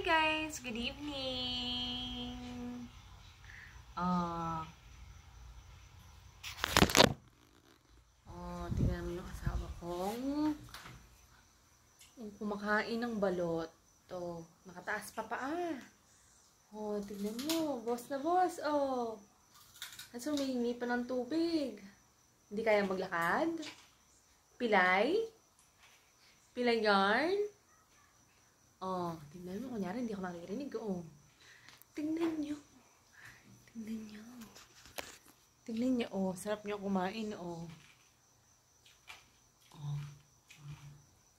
guys! Good evening! Tingnan mo yung asawa kong kumakain ng balot. Nakataas pa paa. Tingnan mo. Boss na boss. Kaso humihingi pa ng tubig. Hindi kaya maglakad? Pilay? Pilay yarn? Tingnan mo. Kunyari, hindi ako maririnig. Tingnan nyo. Tingnan nyo. Tingnan nyo. Sarap nyo kumain.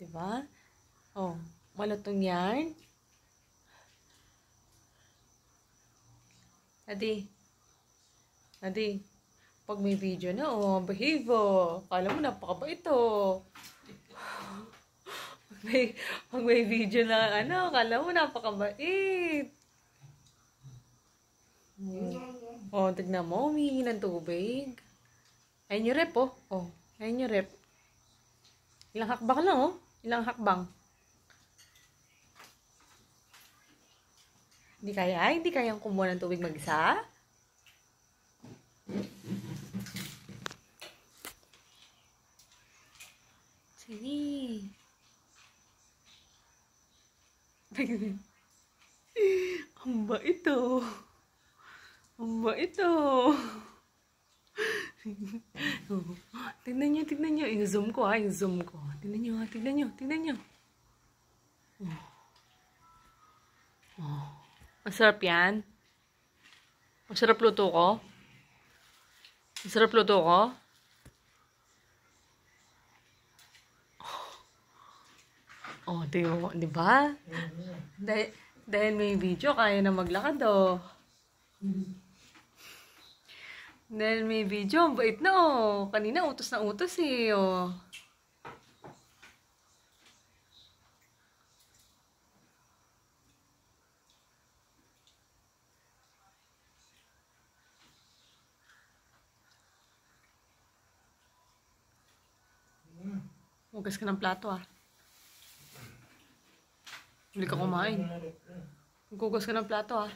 Diba? Malutong yarn. Adi, pag may video na, behave. Kala mo, napakabait pag may video na, kala mo, napakabait. Tignan mo, humihingi ng tubig. Ayun yung rep, ayun yung rep. Ilang hakbang lang, Ilang hakbang. Hindi kayang kumuha ng tubig mag-isa? Sige. Ang bait Ang bait Tingnan nyo. I-zoom ko. Tingnan nyo. Masarap yan. Masarap luto ko. Tingnan mo, di ba? Dahil may video, kaya na maglakad, Dahil may video, ang bait na, Kanina, utos na utos, Hugas ka ng plato, Huli ka kumain. Hugas ka ng plato,